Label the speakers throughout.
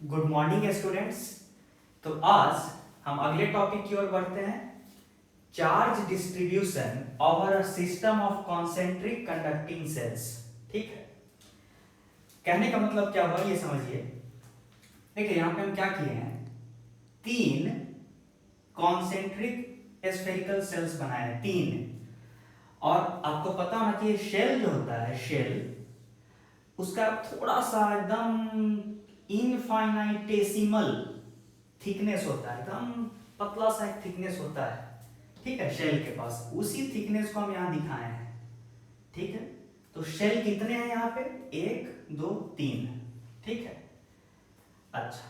Speaker 1: Good morning students. तो आज हम अगले टॉपिक की ओर बढ़ते हैं। Charge distribution over a system of concentric conducting cells. ठीक है, कहने का मतलब क्या हुआ ये समझिए। देखिए यहाँ पे हम क्या किए हैं, तीन कॉन्सेंट्रिक स्फेरिकल सेल्स बनाए हैं, तीन। और आपको पता होना चाहिए शेल जो होता है, शेल उसका थोड़ा सा एकदम इनफाइनाइटेसिमल थिकनेस होता है, एकदम पतला सा एक थिकनेस होता है। ठीक है, शेल के पास उसी थिकनेस को हम यहाँ दिखाए हैं। ठीक है, तो शेल कितने हैं यहाँ पे, एक दो तीन। ठीक है, अच्छा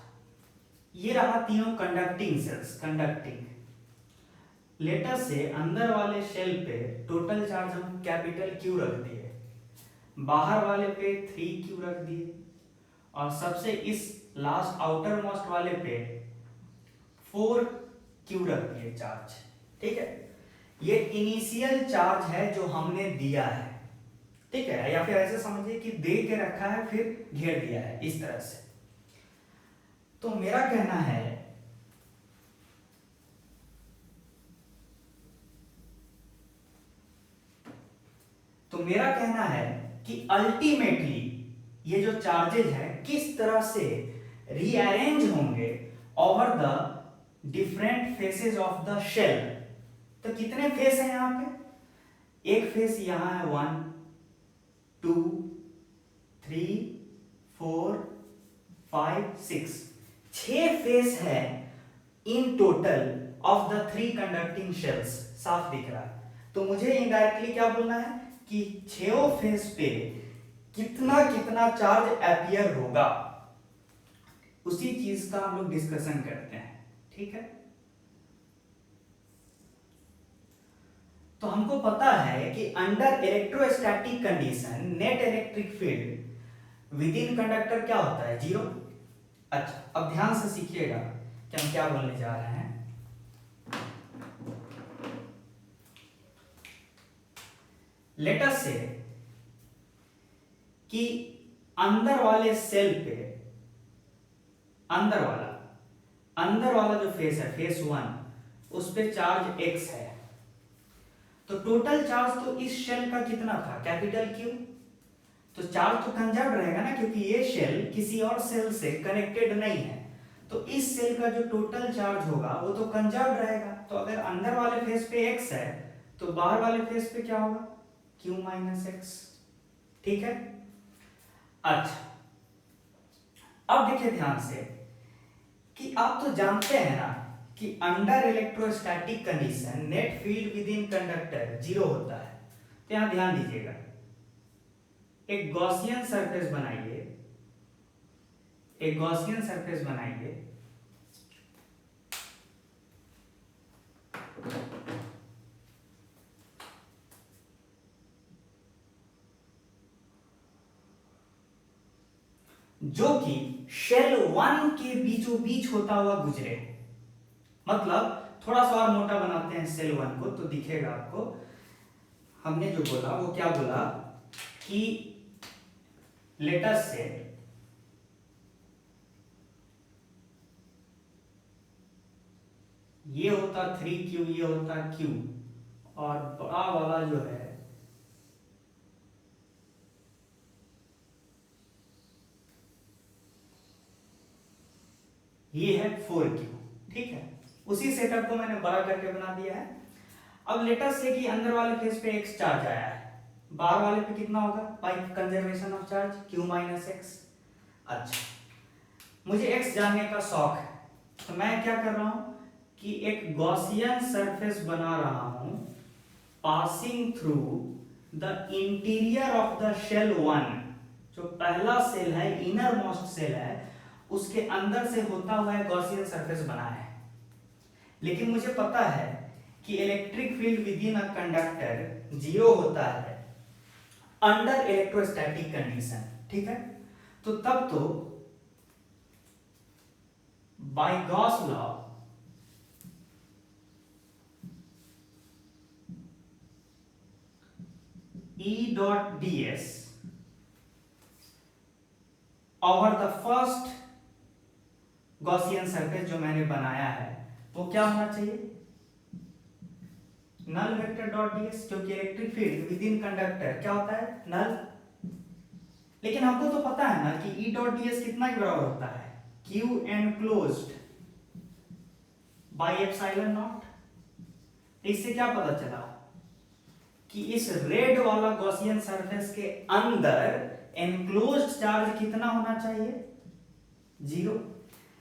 Speaker 1: ये रहा तीनों कंडक्टिंग सेल्स, कंडक्टिंग। लेटर से अंदर वाले शेल पे टोटल चार्ज हम कैपिटल क्यू रख दिए, बाहर वाले पे 3Q रख दिए, और सबसे इस लास्ट आउटर मोस्ट वाले पे 4Q रख दिए चार्ज। ठीक है, ये इनिशियल चार्ज है जो हमने दिया है। ठीक है, या फिर ऐसे समझिए कि दे के रखा है फिर घेर दिया है, इस तरह से। तो मेरा कहना है कि अल्टीमेटली ये जो चार्जेज है किस तरह से रीअरेंज होंगे over the different faces of the shell. तो कितने फेस हैं यहां पे, एक फेस यहां है 1 2 3 4 5 6, 6 फेस है in total of the three conducting shells. साफ दिख रहा है, तो मुझे इनडायरेक्टली क्या बोलना है कि 6 फेस पे कितना कितना चार्ज अपियर होगा, उसी चीज का हम लोग डिस्कशन करते हैं। ठीक है, तो हमको पता है कि under electrostatic condition net electric field within conductor क्या होता है, जीरो। अच्छा, अब ध्यान से सीखिएगा कि हम क्या बोलने जा रहे हैं। लेट अस से कि अंदर वाले सेल पे अंदर वाला जो फेस है, फेस 1, उस पे चार्ज x है। तो टोटल चार्ज तो इस शेल का कितना था, कैपिटल Q। तो चार्ज तो कंजर्व रहेगा ना, क्योंकि ये शेल किसी और सेल से कनेक्टेड नहीं है। तो इस सेल का जो टोटल चार्ज होगा वो तो कंजर्व रहेगा। तो अगर अंदर वाले फेस पे x है तो बाहर वाले फेस पे क्या होगा, Q माइनस एक्स। ठीक है, अच्छा अब देखिए ध्यान से कि आप तो जानते हैं ना कि under electrostatic condition net field within conductor zero होता है। तो यहां ध्यान दीजिएगा, एक गॉसियन सरफेस बनाइए, एक गॉसियन सरफेस बनाइए, जो कि शेल 1 के बीचों बीच होता हुआ गुजरे। मतलब थोड़ा सा और मोटा बनाते हैं सेल 1 को, तो दिखेगा आपको। हमने जो बोला वो क्या बोला कि लेटस से ये होता 3Q, ये होता Q, और बड़ा वाला जो है ये है 4Q। ठीक है, उसी सेटअप को मैंने बड़ा करके बना दिया है। अब लेटस से कि अंदर वाले फेस पे x चार्ज आया है, बाहर वाले पे कितना होगा, by conservation of charge Q minus x. अच्छा, मुझे x जानने का शौक है, तो मैं क्या कर रहा हूं कि एक गॉसियन सरफेस बना रहा हूं passing through the interior of the shell 1। जो पहला सेल है, इनर मोस्ट सेल है, उसके अंदर से होता हुआ एक गॉसियन सरफेस बना है। लेकिन मुझे पता है कि electric field with in a conductor zero होता है अंडर इलेक्ट्रोस्टैटिक कंडीशन। ठीक है, तो तब तो by Gauss law E dot ds over the first Gaussian surface जो मैंने बनाया है वो क्या होना चाहिए, नल वेक्टर डॉट डीएस, क्योंकि electric field within conductor क्या होता है, नल। लेकिन हमको तो पता है ना कि E डॉट डीएस कितना के बराबर होता है, Q enclosed bye epsilon not. इससे क्या पता चला कि इस रेड वाला गॉसियन सरफेस के अंदर एनक्लोज्ड चार्ज कितना होना चाहिए, 0।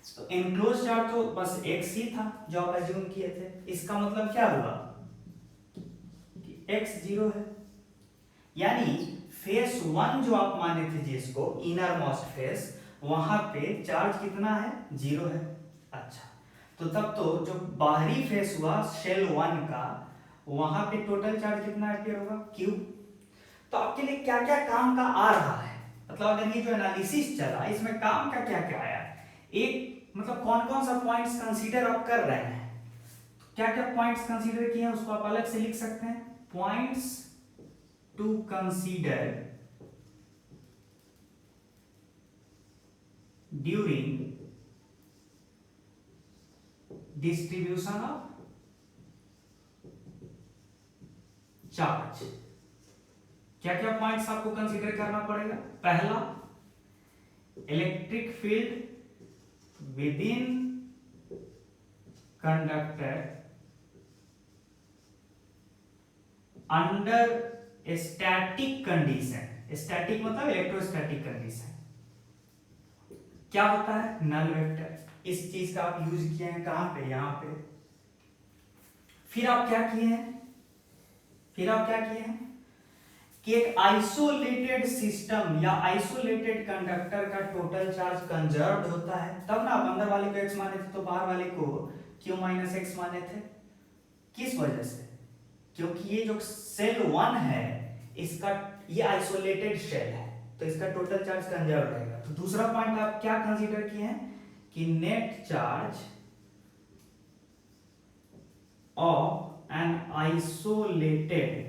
Speaker 1: तो एनक्लोज्ड चार्ज तो बस x ही था जो आप अज्यूम किए थे। इसका मतलब क्या हुआ कि x 0 है, यानी फेस 1 जो आप माने थे जिसको इनर मोस्ट फेस, वहां पे चार्ज कितना है, 0 है। अच्छा, तो तब तो जो बाहरी फेस हुआ शेल 1 का, वहां पे टोटल चार्ज कितना अपियर होगा, q। तो आपके लिए क्या क्या काम का आ रहा है, मतलब अगर ये जो एनालिसिस चला इसमें काम का क्या क्या आया, एक मतलब कौन कौन सा पॉइंट्स कंसीडर आप कर रहे हैं, क्या क्या पॉइंट्स कंसीडर किए हैं उसको आप अलग से लिख सकते हैं, points to consider during distribution of charge. क्या क्या पॉइंट्स आपको कंसीडर करना पड़ेगा, पहला electric field within conductor under static condition, static मतलब इलेक्ट्रोस्टैटिक कंडीशन, क्या होता है, नल वेक्टर। इस चीज का आप यूज किए हैं कहां पे, यहां पे। फिर आप क्या किए हैं, कि एक आइसोलेटेड सिस्टम या आइसोलेटेड कंडक्टर का टोटल चार्ज कंजर्व्ड होता है, तब ना आप अंदर वाले को x माने थे तो बाहर वाले को q माइनस एक्स माने थे। किस वजह से, क्योंकि ये जो सेल 1 है इसका ये आइसोलेटेड शेल है, तो इसका टोटल चार्ज कंजर्व रहेगा। तो दूसरा पॉइंट आप क्या कंसीडर किए हैं कि net charge of an isolated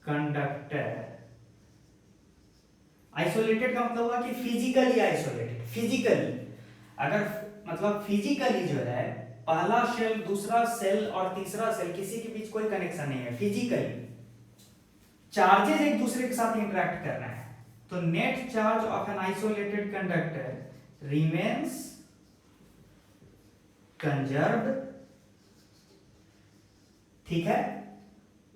Speaker 1: conductor, isolated का मतलब हुआ कि फिजिकली आइसोलेटेड, फिजिकली, अगर मतलब फिजिकली जो है पहला शेल दूसरा सेल और तीसरा सेल किसी के बीच कोई कनेक्शन नहीं है, फिजिकली चार्जेस एक दूसरे के साथ इंटरेक्ट कर रहे हैं, तो net charge of an isolated conductor remains conserved, ठीक है।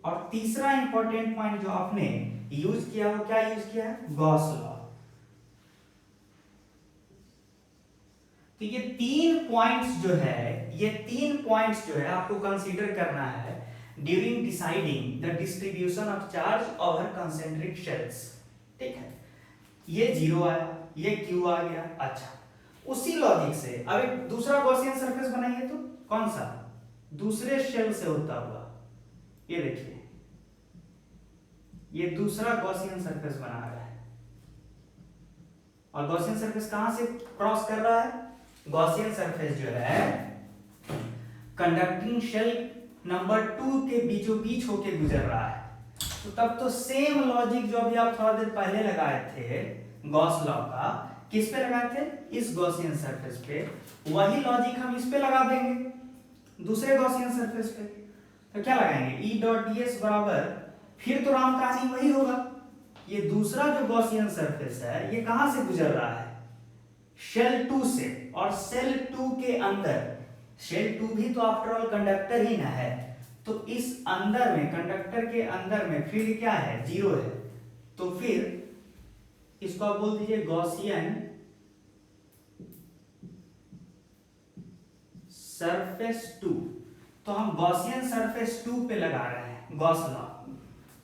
Speaker 1: और तीसरा इंपॉर्टेंट पॉइंट जो आपने यूज किया वो क्या यूज किया है, गॉस लॉ। तो ये तीन पॉइंट्स जो है आपको कंसीडर करना है during deciding the distribution of charge over concentric shells, ठीक है। ये 0 आया, ये q आ गया। अच्छा, उसी लॉजिक से अब एक दूसरा गॉसियन सरफेस बनाइए, तो कौन सा, दूसरे शेल से होता हुआ, ये देखिए ये दूसरा गॉसियन सरफेस बना रहा है, और गॉसियन सरफेस कहां से क्रॉस कर रहा है, गॉसियन सरफेस जो है कंडक्टिंग शेल नंबर 2 के बीचों बीच होके गुजर रहा है। तो तब तो सेम लॉजिक जो अभी आप थोड़ा देर पहले लगाए थे गॉस लॉ का, किस पे लगाए थे, इस गॉसियन सरफेस पे, वही लॉजिक हम इस पे लगा देंगे दूसरे गॉसियन सरफेस पे। तो क्या लगाएंगे, E डॉट ds बराबर, फिर तो राम कहानी वही होगा, ये दूसरा जो गॉसियन सरफेस है ये कहां से गुजर रहा है, शेल 2 से, और शेल 2 के अंदर, शेल 2 भी तो आफ्टर ऑल कंडक्टर ही ना है, तो इस अंदर में कंडक्टर के अंदर में फील्ड क्या है, 0 है। तो फिर इसको आप बोल दीजिए गॉसियन सरफेस 2। तो हम गॉसियन सरफेस 2 पे लगा रहे हैं गॉस लॉ,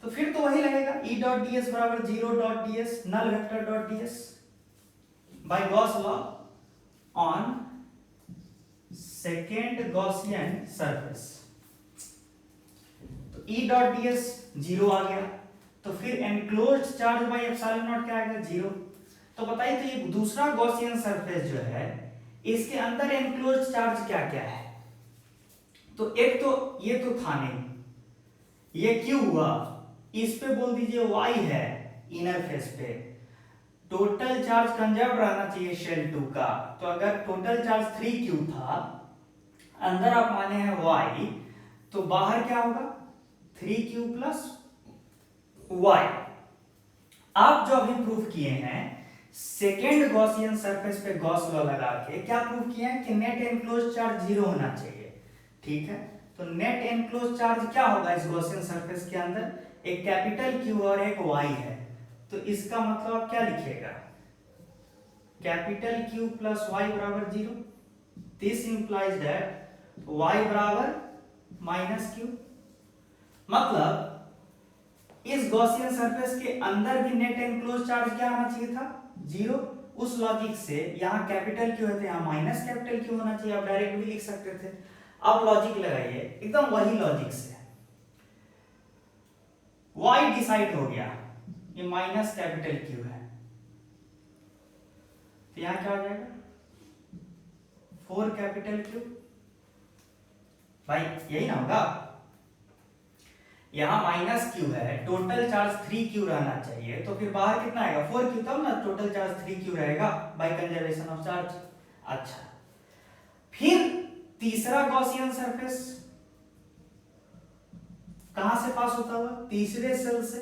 Speaker 1: तो फिर तो वही लगेगा E डॉट ds बराबर 0 dot ds null vector dot ds by Gauss law on second Gaussian surface. तो E डॉट ds 0 आ गया, तो फिर enclosed charge by epsilon naught क्या आएगा, 0। तो बताइए, तो ये दूसरा गॉसियन सरफेस जो है इसके अंदर एनक्लोज्ड चार्ज क्या क्या है, तो एक तो ये तो था नहीं, ये क्यों हुआ, इस पे बोल दीजिए y है इनर फेस पे, टोटल चार्ज कंजर्व रहना चाहिए शेल 2 का। तो अगर टोटल चार्ज 3q था, अंदर आप माने हैं y, तो बाहर क्या होगा 3q प्लस y। आप जो अभी प्रूफ किए हैं सेकेंड गॉसियन सरफेस पे गॉस लॉ लगा के, क्या प्रूफ किए हैं कि नेट एनक्लोज चार्ज 0 होना चाहिए। ठीक है, तो नेट एनक्लोज चार्ज क्या होगा इस गॉसियन सरफेस के अंदर, एक कैपिटल Q और एक Y है। तो इसका मतलब आप क्या लिखिएगा, कैपिटल Q प्लस Y बराबर 0। दिस इंप्लाइज दैट Y बराबर माइनस Q। मतलब इस गॉसियन सरफेस के अंदर भी नेट एनक्लोज चार्ज क्या आना चाहिए था, 0। उस लॉजिक से यहाँ कैपिटल Q है तो यहाँ माइनस कैपिटल Q होना चाहिए, आप डायरेक्ट भी लिख सकते थे। अब लॉजिक लगाइए एकदम वही लॉजिक से, y डिसाइड हो गया, ये माइनस कैपिटल Q है, तो यहां क्या हो जाएगा 4 कैपिटल Q। भाई यही ना होगा, यहां माइनस Q है, टोटल चार्ज 3Q रहना चाहिए, तो फिर बाहर कितना आएगा 4Q, तब ना टोटल चार्ज 3Q रहेगा बाय कंजर्वेशन ऑफ चार्ज। अच्छा, फिर तीसरा गॉसियन सरफेस कहां से पास होता हुआ, तीसरे सेल से,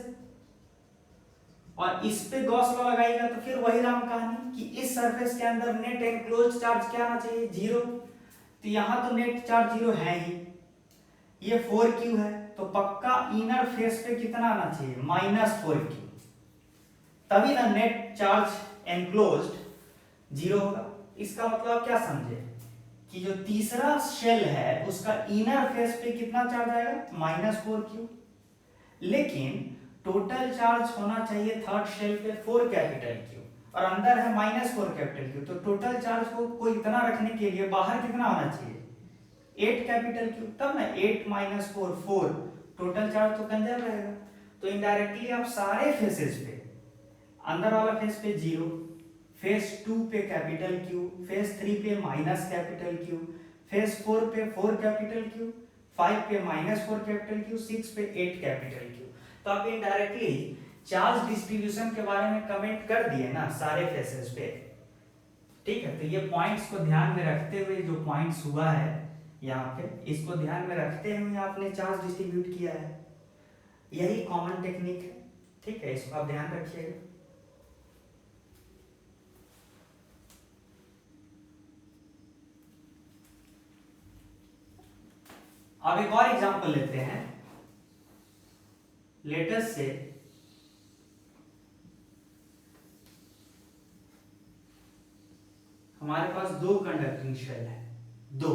Speaker 1: और इस पे गॉस लॉ लगाएगा तो फिर वही राम कहानी कि इस सरफेस के अंदर नेट एनक्लोज चार्ज क्या आना चाहिए 0। तो यहां तो नेट चार्ज 0 है ही, ये 4Q है, तो पक्का इनर फेस पे कितना आना चाहिए -4Q, तभी ना नेट चार्ज एनक्लोज्ड 0 होगा। इसका मतलब आप क्या समझे कि जो तीसरा शेल है उसका इनर फेस पे कितना चार्ज आएगा -4Q, लेकिन टोटल चार्ज होना चाहिए थर्ड शेल पे 4 कैपिटल Q और अंदर है -4 कैपिटल Q, तो टोटल चार्ज को इतना रखने के लिए बाहर कितना होना चाहिए 8 कैपिटल Q, तब ना 8 - 4 4, टोटल चार्ज तो कंजर्व रहेगा। तो इनडायरेक्टली आप सारे फेसेस पे, अंदर वाला फेस पे 0, फेस 2 पे कैपिटल Q, फेस 3 पे माइनस कैपिटल Q, फेस 4 पे 4 कैपिटल Q, 5 पे -4 कैपिटल Q, 6 पे 8 कैपिटल Q। तो आप इनडायरेक्टली चार्ज डिस्ट्रीब्यूशन के बारे में कमेंट कर दिए ना सारे फेसेस पे। ठीक है, तो ये पॉइंट्स को ध्यान में रखते हुए जो पॉइंट्स हुआ है यहाँ पे, इसको ध्यान में रखते हुए आपने चार्ज डिस्ट्रीब्यूट किया है, यही कॉमन टेक्निक है। ठीक है, इसको आप ध्यान रखिएगा। अब एक और एग्जांपल लेते हैं। लेटेस्ट से हमारे पास 2 कंडक्टिंग शेल है, 2,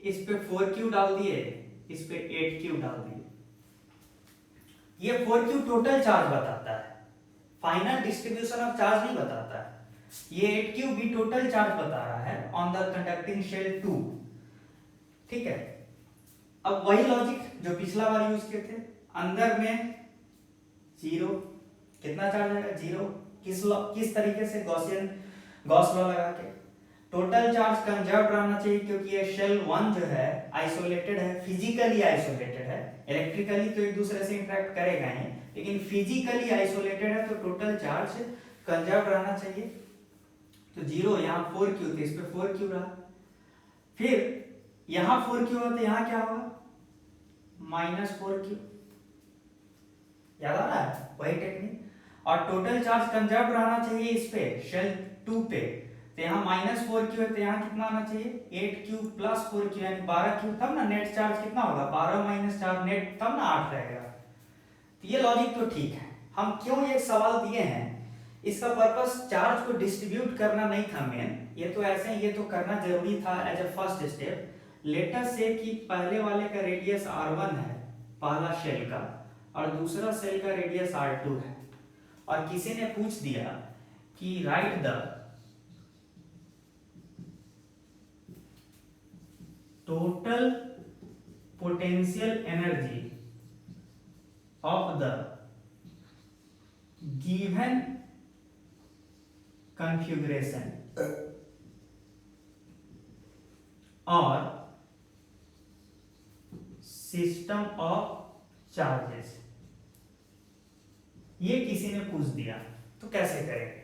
Speaker 1: इस पे 4Q डाल दिए, इस पे 8Q डाल दिए। ये 4Q टोटल चार्ज बताता है, फाइनल डिस्ट्रीब्यूशन ऑफ चार्ज नहीं बताता है। ये 8Q भी टोटल चार्ज बता रहा है ऑन द कंडक्टिंग शेल 2। ठीक है, अब वही लॉजिक जो पिछला बार यूज किए थे, अंदर में 0, कितना चार्ज आएगा 0, किस तरीके से गॉस लॉ लगा के, टोटल चार्ज कंजर्व रहना चाहिए क्योंकि ये शेल 1 जो है आइसोलेटेड है, फिजिकली आइसोलेटेड है, इलेक्ट्रिकली तो एक दूसरे से इंटरेक्ट करेगा ही, लेकिन फिजिकली आइसोलेटेड है, तो टोटल चार्ज कंजर्व रहना चाहिए। तो 0, यहाँ 4Q थे, इस पे 4Q रहा, फिर यहाँ 4Q हो तो यहाँ क्या होगा -4Q। याद आ रहा है वही टेक्निक। और टोटल चार्ज कंजर्व रहना चाहिए इस पे शेल 2 पे, तो यहाँ -4Q है, तो यहाँ कितना आना चाहिए 8Q प्लस 4Q यानी 12Q, तब ना नेट चार्ज कितना होगा 12 - 4 नेट, तब ना 8 रहेगा। तो ये लॉजिक तो ठीक है। हम क्यों ये सवाल दिए हैं, इसका पर्पस चार्ज को डिस्ट्रीब्यूट करना नहीं था मेन, ये तो ऐसे ये तो करना जरूरी था as a first step. Later से कि पहले वाले का रेडियस R1 है, पहला शेल का, और दूसरा सेल का रेडियस R2 है, और किसी ने पूछ दिया कि right the total potential energy of the given configuration और सिस्टम ऑफ चार्जेस। ये किसी ने पूछ दिया तो कैसे करेंगे?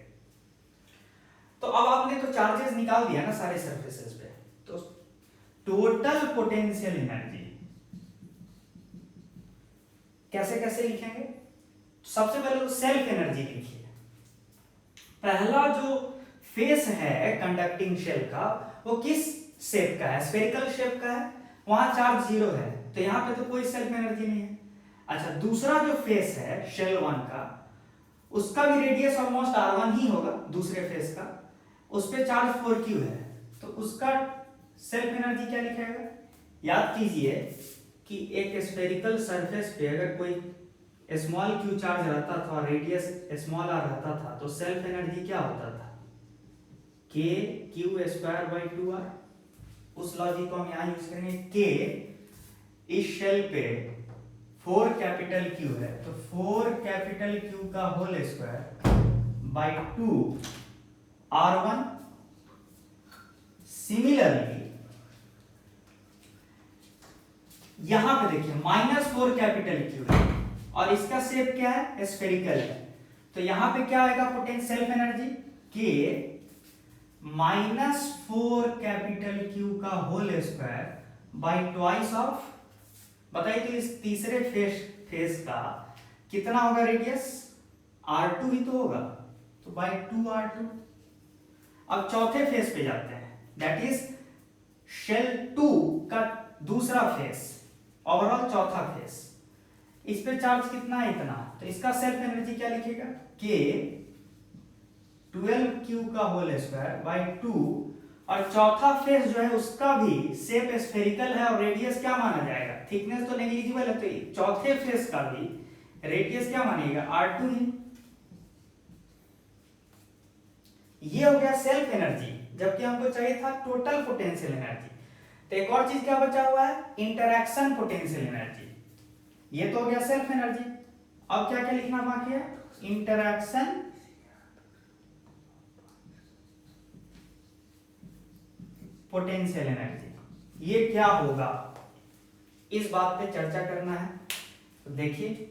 Speaker 1: तो अब आपने तो चार्जेस निकाल दिया ना सारे सरफेसेस पे, तो टोटल पोटेंशियल एनर्जी कैसे कैसे लिखेंगे? सबसे पहले तो सेल्फ एनर्जी लिखिए। पहला जो फेस है कंडक्टिंग शेल का वो किस शेप का है? स्फेरिकल शेप का है, वहां चार्ज जीरो है, तो यहां पे तो कोई सेल्फ एनर्जी नहीं है। अच्छा, दूसरा जो फेस है शेल वन का, उसका भी रेडियस ऑलमोस्ट r1 ही होगा, दूसरे फेस का, उस पे चार्ज 4q है, तो उसका सेल्फ एनर्जी क्या लिखेगा? याद कीजिए कि एक स्फेरिकल सरफेस पे अगर कोई स्मॉल q चार्ज रहता था और रेडियस स्मॉल r रहता था, तो सेल्फ एनर्जी क्या होता था? k q² 2r। उस लॉजिक को हम यहाँ यूज करेंगे। k इस शेल पे 4 कैपिटल Q है, तो 4 कैपिटल Q का whole square by 2 R1। Similarly यहां पे देखिए -4 कैपिटल Q है और इसका शेप क्या है? स्फेरिकल है, तो यहां पे क्या आएगा potential self energy? K -4 capital Q का whole square by twice of, बताइए तो इस तीसरे फेस का कितना होगा रेडियस? R2 ही तो होगा, तो बाई 2R2। अब चौथे फेस पे जाते हैं, दैट इज शेल 2 का दूसरा फेस, ओवरऑल चौथा फेस। इस पे चार्ज कितना है? इतना, तो इसका सेल्फ एनर्जी क्या लिखेगा? K 12Q का होल स्क्वायर बाई 2, और चौथा फेस जो है उसका भी शेप स्फेरिकल है और रेडियस क्या माना जाएगा? थिकनेस तो नेग्लिजिबल है, तो चौथे फेस का भी रेडियस क्या मानिएगा? R2 ही। ये हो गया सेल्फ एनर्जी, जबकि हमको चाहिए था टोटल पोटेंशियल एनर्जी। तो एक और चीज क्या बचा हुआ है? Interaction potential energy. ये तो हो गया सेल्फ एनर्जी। अब क्या क्या लिखना बाकी है? Interaction potential energy. ये क्या होगा, इस बात पे चर्चा करना है। तो देखिए,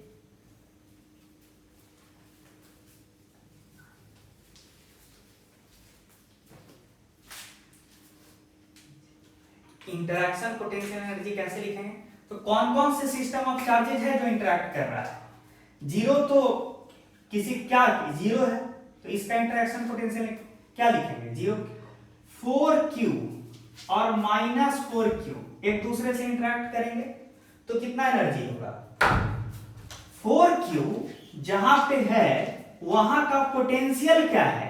Speaker 1: इंटरैक्शन पोटेंशियल एनर्जी कैसे लिखेंगे? तो कौन कौन से सिस्टम ऑफ चार्जेज है जो इंटरैक्ट कर रहा है? जीरो तो किसी क्या जीरो है, तो इसका इंटरैक्शन पोटेंशियल क्या लिखेंगे? जीरो। 4Q और -4Q एक दूसरे से इंटरैक्ट करेंगे तो कितना एनर्जी होगा? 4Q जहां पे है वहां का पोटेंशियल क्या है?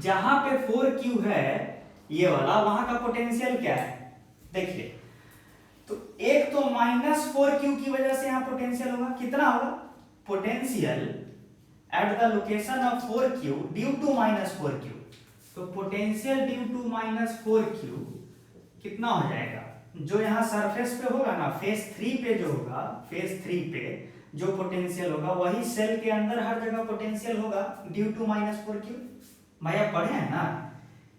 Speaker 1: जहां पे 4Q है ये वाला, वहां का पोटेंशियल क्या है? देखिए, तो एक तो -4Q की वजह से यहां पोटेंशियल होगा, कितना होगा? Potential at the location of 4Q due to -4Q, तो पोटेंशियल ड्यू टू -4Q कितना हो जाएगा? जो यहां सरफेस पे होगा ना, फेस 3 पे जो होगा, फेस 3 पे जो पोटेंशियल होगा वही सेल के अंदर हर जगह पोटेंशियल होगा ड्यू टू -4Q। भाई आप पढ़े हैं ना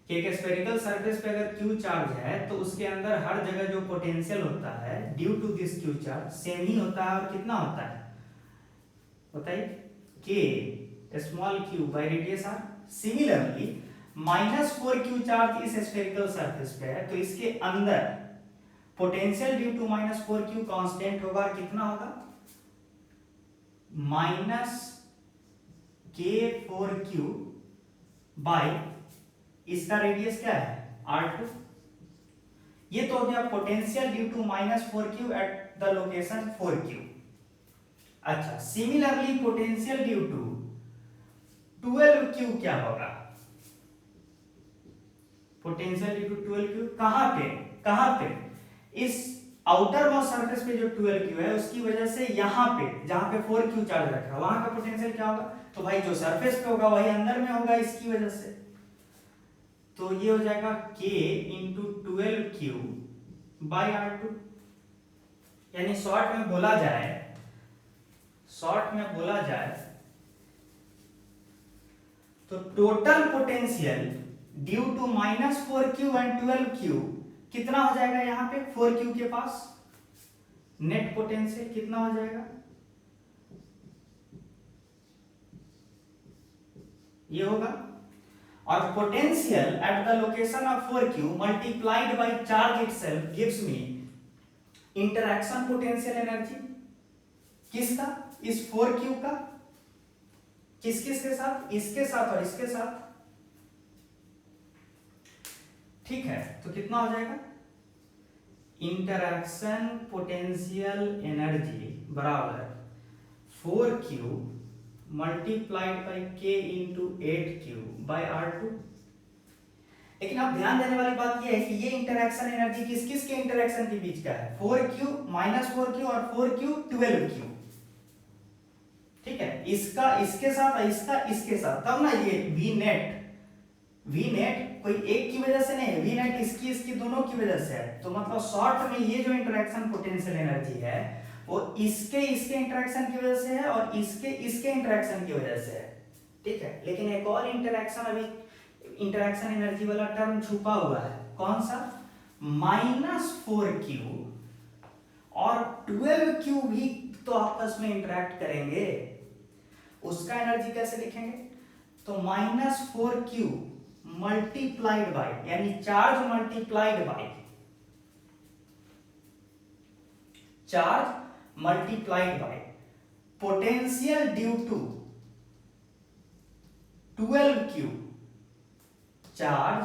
Speaker 1: कि एक स्फेरिकल सरफेस पे अगर Q चार्ज है तो उसके अंदर हर जगह जो पोटेंशियल होता है due to this Q charge same ही होता है, और कितना होता है बताइए? K small q by radius r। Similarly -4Q charge इस स्फेरिकल सरफेस पे है, तो इसके अंदर potential due to -4Q constant होगा, और कितना होगा? -K4Q बाई इसका रेडियस क्या है? R2। ये तो हो गया potential due to -4Q at the location 4Q। अच्छा, similarly potential due to 12Q क्या होगा? पोटेंशियल ड्यू टू 12Q कहां पे? कहां पे? इस आउटर मोस्ट सरफेस पे जो 12Q है उसकी वजह से यहां पे जहां पे 4Q चार्ज रखा है वहां का पोटेंशियल क्या होगा? तो भाई जो सरफेस पे होगा वही अंदर में होगा इसकी वजह से, तो ये हो जाएगा K into 12Q by R2। यानी शॉर्ट में बोला जाए तो total potential due to -4Q and 12Q कितना हो जाएगा? यहां पे 4Q के पास नेट पोटेंशियल कितना हो जाएगा? ये होगा। और potential at the location of 4q multiplied by charge itself gives me interaction potential energy. किसका? इस 4q का। किस किस के साथ? इसके साथ और इसके साथ। ठीक है, तो कितना हो जाएगा? इंटरैक्शन पोटेंशियल एनर्जी बराबर 4q multiplied by k into 8q by R2। लेकिन अब ध्यान देने वाली बात यह है कि ये इंटरैक्शन एनर्जी किस किस के इंटरैक्शन के बीच का है? 4q -4q और 4q 12q। ठीक है, इसका इसके साथ और इसका इसके साथ, तब ना ये वी नेट कोई एक की वजह से नहीं है, वी नेट इसकी इसकी दोनों की वजह से है। तो मतलब शॉर्ट में ये जो इंटरैक्शन पोटेंशियल एनर्जी है वो इसके इंटरैक्शन की वजह से है और इसके इंटरैक्शन की वजह से है। ठीक है, लेकिन एक और इंटरैक्शन अभी इंटरैक्शन एनर्जी वाला टर्म छुपा हुआ है। कौन सा? -4q और 12q भी तो आपस में इंटरैक्ट करेंगे। उसका एनर्जी कैसे लिखेंगे? तो -4q मल्टीप्लाइड बाय, यानी charge multiplied by potential due to 12q, charge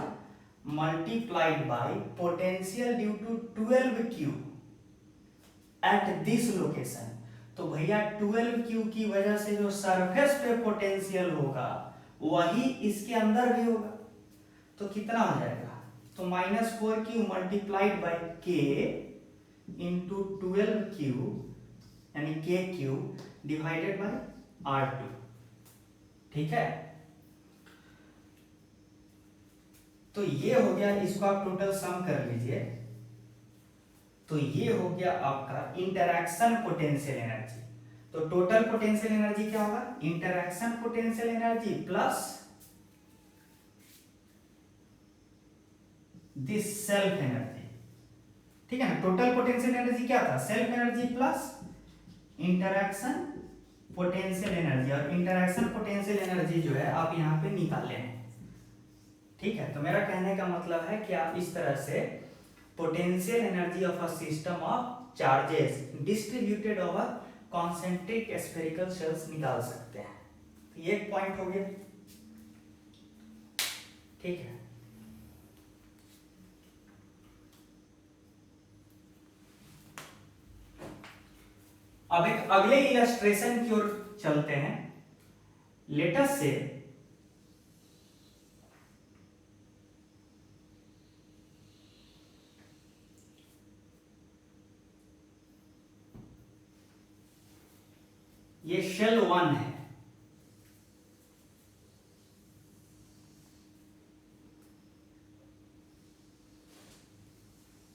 Speaker 1: multiplied by potential due to 12q at this location. तो भैया 12q की वजह से जो सरफेस पे पोटेंशियल होगा वही इसके अंदर भी होगा। तो कितना हो जाएगा? तो -4q multiplied by k into 12q यानी kq डिवाइडेड बाई R2। ठीक है, तो ये हो गया, इसको आप टोटल सम कर लीजिए। तो ये हो गया आपका इंटरैक्शन पोटेंशियल एनर्जी। तो टोटल पोटेंशियल एनर्जी क्या होगा? Interaction potential energy plus this self energy. ठीक है ना, टोटल पोटेंशियल एनर्जी क्या था? Self energy plus interaction potential energy. और इंटरैक्शन पोटेंशियल एनर्जी जो है आप यहां पे निकाले हैं। ठीक है, तो मेरा कहने का मतलब है कि आप इस तरह से potential energy of a system of charges distributed over concentric spherical shells निकाल सकते हैं। तो ये एक पॉइंट हो गया। ठीक है, अब एक अगले इलस्ट्रेशन की ओर चलते हैं। लेट अस से ये शेल 1 है,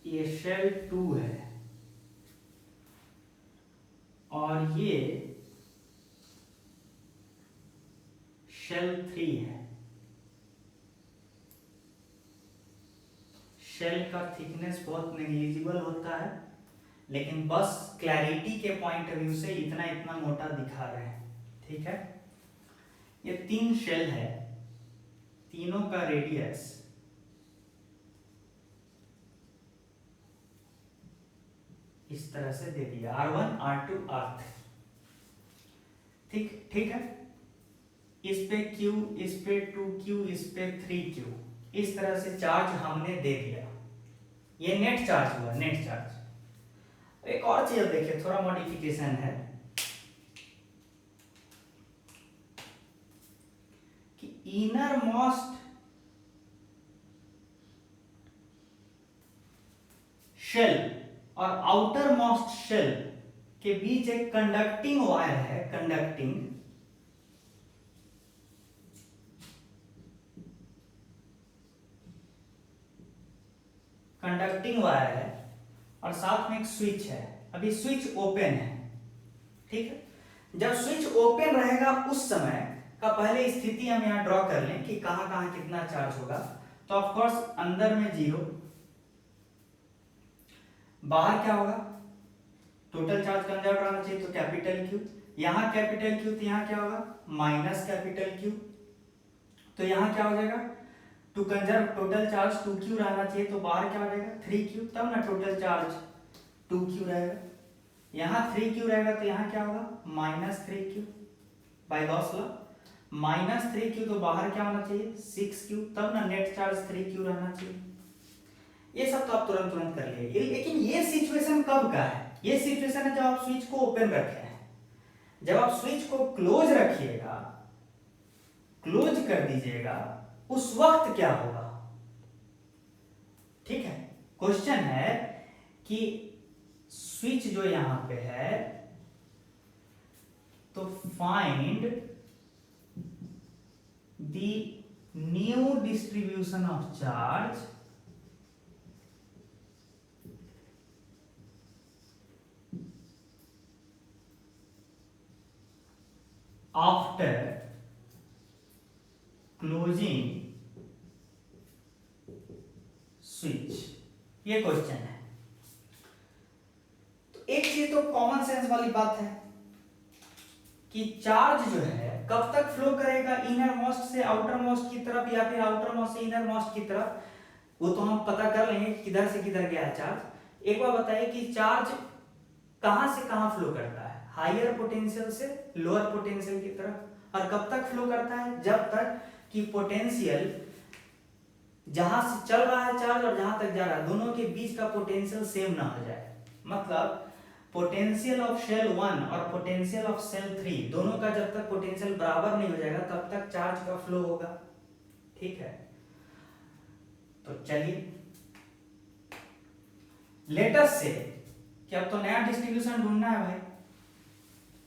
Speaker 1: ये शेल 2 है और ये शेल 3 है। शेल का थिकनेस बहुत नेग्लिजिबल होता है, लेकिन बस क्लैरिटी के पॉइंट ऑफ व्यू से इतना इतना मोटा दिखा रहे हैं। ठीक है, ये 3 शेल है, तीनों का रेडियस इस तरह से दे दिया, R1 R2 R3। ठीक है, इस पे Q, इस पे 2Q, इस पे 3Q, इस तरह से चार्ज हमने दे दिया। ये नेट चार्ज हुआ, नेट चार्ज। एक और चीज देखिए, थोड़ा मॉडिफिकेशन है कि इनर मोस्ट शेल और आउटर मोस्ट शेल के बीच एक कंडक्टिंग वायर है, कंडक्टिंग वायर है और साथ में एक स्विच है। अभी स्विच ओपन है। ठीक है, जब स्विच ओपन रहेगा उस समय का पहले स्थिति हम यहां ड्रॉ कर लें कि कहां कहां कितना चार्ज होगा। तो ऑफ कोर्स अंदर में 0, बाहर क्या होगा? टोटल चार्ज कंजर्व आना चाहिए, तो कैपिटल Q। यहां कैपिटल Q, तो यहां क्या होगा? Minus capital Q। तो यहाँ क्या हो जाएगा, to conserve total charge 2q रहना चाहिए, तो बाहर क्या हो जाएगा 3q, तब ना टोटल चार्ज 2q रहेगा। यहाँ 3q रहेगा तो यहाँ क्या होगा -3q bye Gauss law, -3q तो बाहर क्या होना चाहिए 6q, तब ना नेट चार्ज 3q रहना चाहिए। ये सब तो आप तुरंत तुरंत कर लिए, लेकिन ये सिचुएशन कब का है, ये सिचुएशन है जब आप स्विच को ओपन रखे हैं। जब आप स्विच को क्लोज रखिएगा, क्लोज कर दीजिएगा, उस वक्त क्या होगा, ठीक है। क्वेश्चन है कि स्विच जो यहां पे है, तो find the new distribution of charge after closing switch, ये क्वेश्चन है। तो एक चीज तो कॉमन सेंस वाली बात है कि चार्ज जो है कब तक फ्लो करेगा, इनर मोस्ट से आउटर मोस्ट की तरफ या फिर आउटर मोस्ट से इनर मोस्ट की तरफ, वो तो हम पता कर लेंगे कि किधर से किधर गया है चार्ज। एक बार बताइए कि चार्ज कहां से कहां फ्लो करता है, हायर पोटेंशियल से लोअर पोटेंशियल की तरफ, और कब तक फ्लो करता है, जब तक कि पोटेंशियल जहां से चल रहा है चार्ज और जहां तक जा रहा है दोनों के बीच का पोटेंशियल सेम ना हो जाए। मतलब पोटेंशियल ऑफ शेल 1 और पोटेंशियल ऑफ शेल 3 दोनों का जब तक पोटेंशियल बराबर नहीं हो जाएगा तब तक चार्ज का फ्लो होगा, ठीक है। तो चलिए लेटेस्ट से कि अब तो नया डिस्ट्रीब्यूशन ढूंढना है भाई,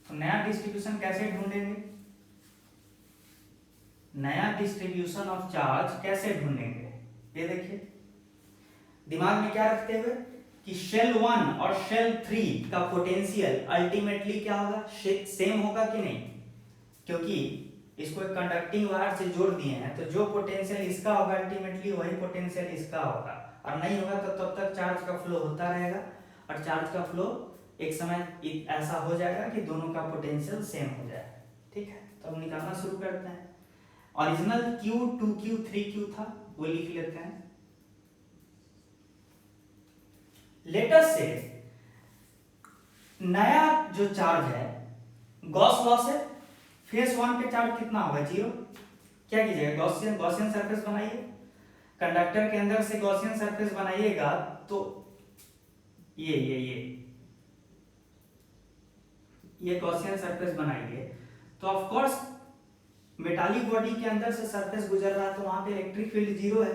Speaker 1: तो नया डिस्ट्रीब्यूशन कैसे ढूंढेंगे, नया डिस्ट्रीब्यूशन ऑफ चार्ज कैसे ढूंढेंगे, ये देखिए दिमाग में क्या रखते हुए कि शेल 1 और शेल 3 का पोटेंशियल अल्टीमेटली क्या होगा, सेम होगा कि नहीं, क्योंकि इसको एक कंडक्टिंग वायर से जोड़ दिए हैं, तो जो पोटेंशियल इसका होगा अल्टीमेटली वही पोटेंशियल इसका होगा, और नहीं होगा तो तब तक चार्ज का फ्लो होता रहेगा, और चार्ज का फ्लो एक समय ऐसा हो जाएगा कि दोनों का पोटेंशियल सेम हो जाए, ठीक है। तो हम निकालना शुरू करते हैं। ओरिजिनल Q 2Q 3Q था, वो लिख लेते हैं। लेटेस्ट से नया जो चार्ज है गॉस लॉ से फेस 1 पे चार्ज कितना होगा 0, क्या कीजिएगा गॉसियन सरफेस बनाइए, कंडक्टर के अंदर से गॉसियन सरफेस बनाइएगा, तो ये गॉसियन सरफेस बनाइए, तो ऑफ कोर्स मेटालिक बॉडी के अंदर से सरफेस गुजर रहा है तो वहां पे इलेक्ट्रिक फील्ड 0 है,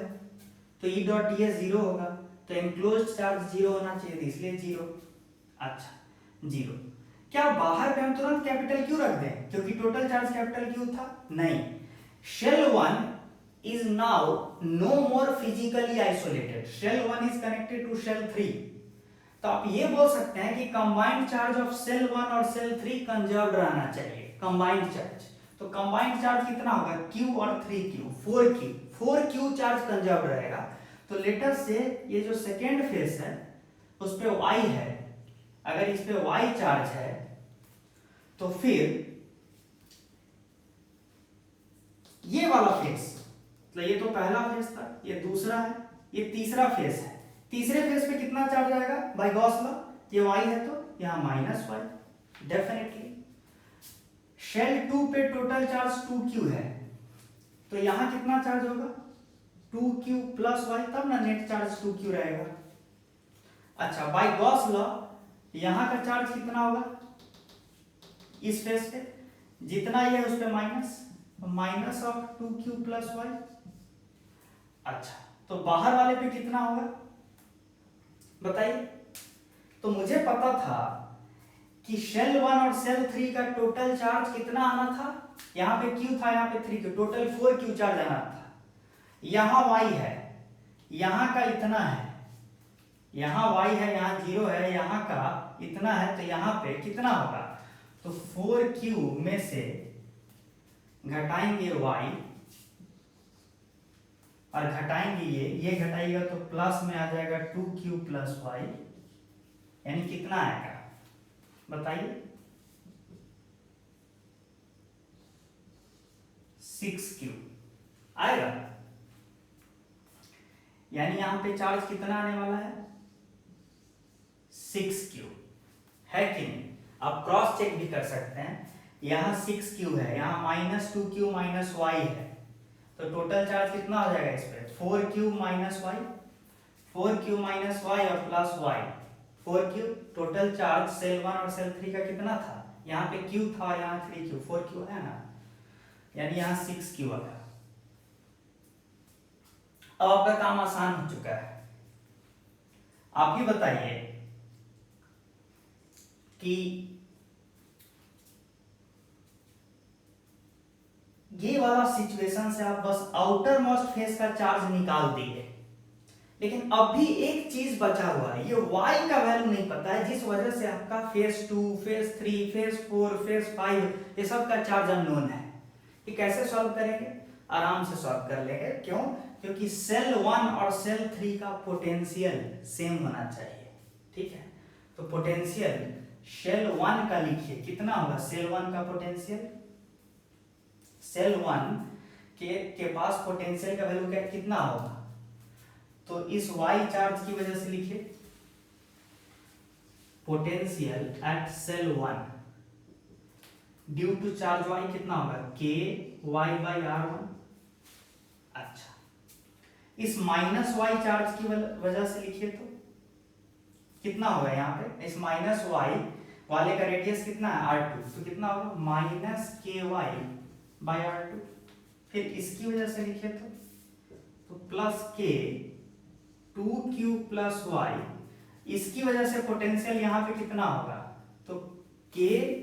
Speaker 1: तो E डॉट ds 0 होगा, तो एनक्लोज्ड चार्ज 0 होना चाहिए, इसलिए 0। अच्छा 0, क्या बाहर पे हम तुरंत कैपिटल Q रख दें क्योंकि टोटल चार्ज कैपिटल Q था, नहीं। Shell 1 is now no more physically isolated, shell 1 is connected to shell 3, तो आप ये बोल सकते हैं कि कंबाइंड चार्ज ऑफ शेल 1 और शेल 3 कंजर्व्ड रहना चाहिए, कंबाइंड चार्ज। तो कंबाइंड चार्ज कितना होगा Q और 3Q 4Q चार्ज कंजर्व्ड रहेगा। तो लेटर से ये जो सेकेंड फेस है उस पे Y है, अगर इस पे Y चार्ज है तो फिर ये वाला फेस, तो ये तो पहला फेस था, ये दूसरा है, ये तीसरा फेस है, तीसरे फेस पे कितना चार्ज आएगा बाय गॉस लॉ, ये Y है तो यहां -Y डेफिनेटली। शेल 2 पे टोटल चार्ज 2Q है, तो यहां कितना चार्ज होगा 2Q प्लस Y, तब ना नेट चार्ज 2Q रहेगा। अच्छा बाय गॉस लॉ यहां का चार्ज कितना होगा, इस फेस पे जितना ये है उस पे minus of 2Q plus Y। अच्छा तो बाहर वाले पे कितना होगा बताइए, तो मुझे पता था कि शेल 1 और शेल 3 का टोटल चार्ज कितना आना था, यहां पे Q था यहाँ पे 3Q, टोटल 4Q चार्ज आना था, यहां Y है, यहां का इतना है, यहां Y है, यहां 0 है, यहां का इतना है, तो यहां पे कितना होगा, तो 4Q में से घटाएंगे Y और घटाएंगे ये घटाइएगा तो प्लस में आ जाएगा 2Q प्लस Y, यानी कितना आएगा बताइए 6Q, आएगा। यानी यहां पे चार्ज कितना आने वाला है 6q, है कि नहीं। आप क्रॉस चेक भी कर सकते हैं, यहाँ 6q है, यहाँ -2q माइनस y है, तो टोटल चार्ज कितना हो जाएगा इस पे 4q minus y, 4q minus y और plus y 4q। Total charge cell 1 और सेल 3 का कितना था, यहाँ पे q था और यहाँ 3q, 4q है ना, यानी यहाँ 6q आ गया। अब आपका काम आसान हो चुका है। आप ही बताइए कि ये वाला सिचुएशन से आप बस आउटर मोस्ट फेस का चार्ज निकाल दिए, लेकिन अभी एक चीज बचा हुआ है, ये y का वैल्यू नहीं पता है, जिस वजह से आपका फेज 2, फेज 3, फेज 4, फेज 5 ये सब का चार्ज अननोन है। ये कैसे सॉल्व करेंगे, आराम से सॉल्व कर लेंगे। क्यों, क्योंकि सेल 1 और सेल 3 का पोटेंशियल सेम होना चाहिए, ठीक है। तो पोटेंशियल सेल 1 का लिखिए, कितना होगा सेल 1 का पोटेंशियल, सेल 1 के पास पोटेंशियल का वैल्यू क्या कितना होगा, तो इस y चार्ज की वजह से लिखिए potential at cell 1 due to charge y कितना होगा k y बाई r1। अच्छा, इस माइनस y चार्ज की वजह से लिखिए तो कितना होगा, यहाँ पे इस माइनस y वाले का रेडियस कितना है r2, तो कितना होगा माइनस ky बाई r2। फिर इसकी वजह से लिखिए तो plus k 2q plus y, इसकी वजह से पोटेंशियल यहाँ पे कितना होगा, तो k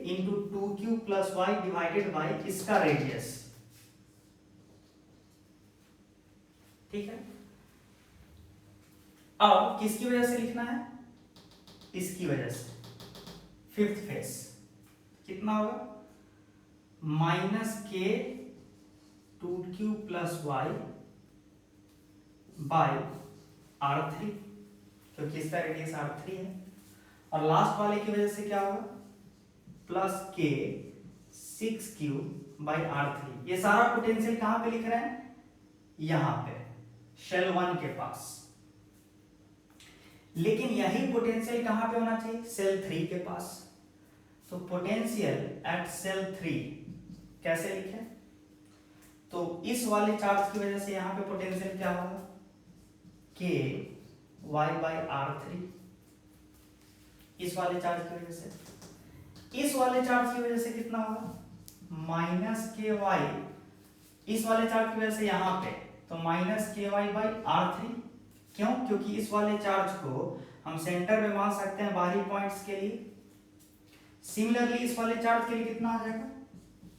Speaker 1: into 2q plus y divided by इसका रेडियस, ठीक है। अब किसकी वजह से लिखना है, इसकी वजह से, फिफ्थ फेस कितना होगा minus k 2q plus y by r3, क्योंकि इसका रेडियस r3 है। और लास्ट वाले की वजह से क्या होगा plus k 6q by r3। ये सारा पोटेंशियल कहां पे लिख रहे हैं, यहां पे शेल 1 के पास, लेकिन यही पोटेंशियल कहां पे होना चाहिए सेल 3 के पास। तो पोटेंशियल एट सेल 3 कैसे लिखें, तो इस वाले चार्ज की वजह से यहां पे पोटेंशियल क्या होगा k y बाई r3, इस वाले चार्ज की वजह से, इस वाले चार्ज की वजह से कितना होगा माइनस के वाई, इस वाले चार्ज की वजह से यहां पे तो minus K Y by r3। क्यों, क्योंकि इस वाले चार्ज को हम सेंटर में मान सकते हैं बाहरी पॉइंट्स के लिए। सिमिलरली इस वाले चार्ज के लिए कितना आ जाएगा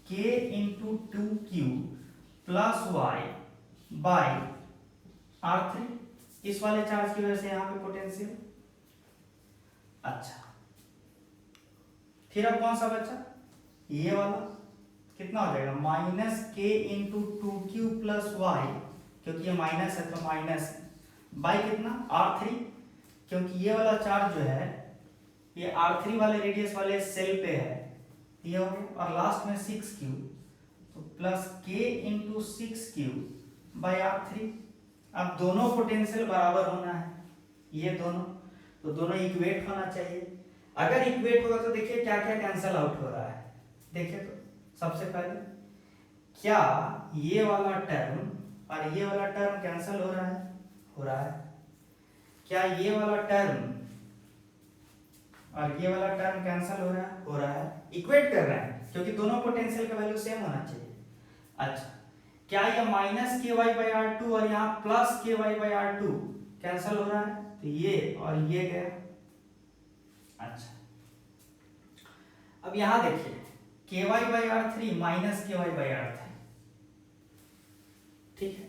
Speaker 1: k into 2q plus y by r3, इस वाले चार्ज की वजह से यहां पे पोटेंशियल। अच्छा, फिर अब कौन सा बचा, ये वाला कितना हो जाएगा minus k into 2q plus y, क्योंकि ये माइनस है तो माइनस बाई कितना r3, क्योंकि ये वाला चार्ज जो है ये r3 वाले रेडियस वाले सेल पे है, ये हो गया। और लास्ट में 6q, तो plus k into 6q by r3। अब दोनों पोटेंशियल बराबर होना है, ये दोनों, तो दोनों इक्वेट होना चाहिए। अगर इक्वेट होगा तो देखिए क्या क्या कैंसल आउट हो रहा है। देखिए तो सबसे पहले क्या ये वाला टर्म और ये वाला टर्म कैंसल हो रहा है, हो रहा है। क्या ये वाला टर्म और ये वाला टर्म कैंसल हो रहा है, हो रहा है। इक्वेट कर रहे हैं क्योंकि दोनों पोटेंशियल का वैल्यू सेम होना चाहिए। अच्छा, क्या ये minus K Y by R to और यहाँ plus K Y by R two cancel हो रहा है, तो ये और ये गया। अच्छा, अब यहां देखिए K Y by R three minus K Y by R three, ठीक है।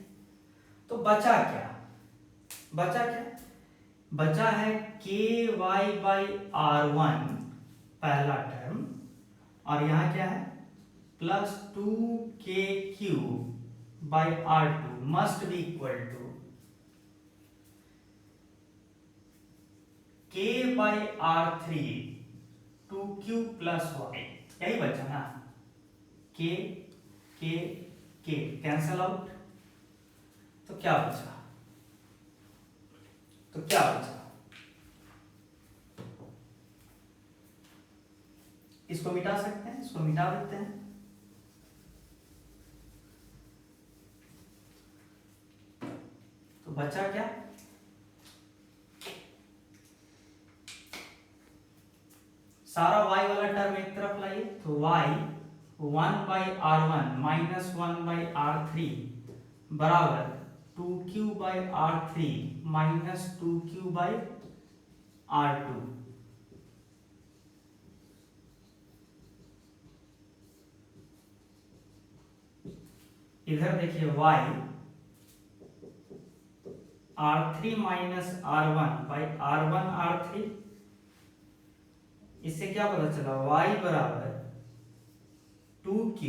Speaker 1: तो बचा क्या, बचा क्या, बचा है K Y by R one पहला टर्म, और यहां क्या है plus 2kq by r2 must be equal to k by r3 2q plus y, यही बचा ना, k k k cancel out, तो क्या बचा, तो क्या बचा, इसको मिटा सकते हैं, इसको मिटा देते हैं। तो बचा क्या, सारा y वाला टर्म एक तरफ लाइए, तो y 1/r1 माइनस 1/r3 बराबर 2q/r3 माइनस 2q/r2। इधर देखिए y r3 माइनस r1/r1r3, इससे क्या पता चला, y बराबर 2q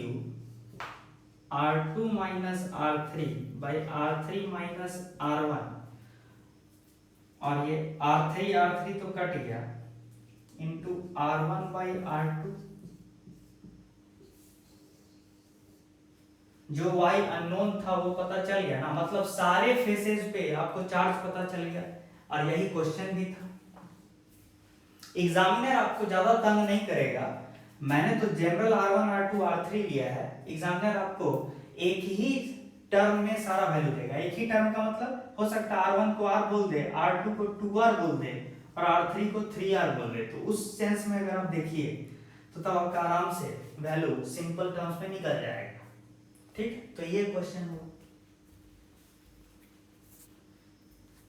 Speaker 1: r2 minus r3/r3 minus r1, और ये r3 तो कट गया, इंटू r1/r2। जो y अननोन था वो पता चल गया ना, मतलब सारे फेसेस पे आपको चार्ज पता चल गया, और यही क्वेश्चन भी था। एग्जामिनर आपको ज्यादा तंग नहीं करेगा, मैंने तो जनरल r1 r2 r3 लिया है, एग्जामिनर आपको एक ही टर्म में सारा वैल्यू देगा। एक ही टर्म का मतलब हो सकता है r1 को r बोल दे, r2 को 2r बोल दे, और r3 को 3r बोल दे। तो उस सेंस में अगर आप देखिए तो तब आपका आराम से वैल्यू सिंपल टर्म्स में निकल जाएगा। ठीक, तो ये क्वेश्चन हुआ।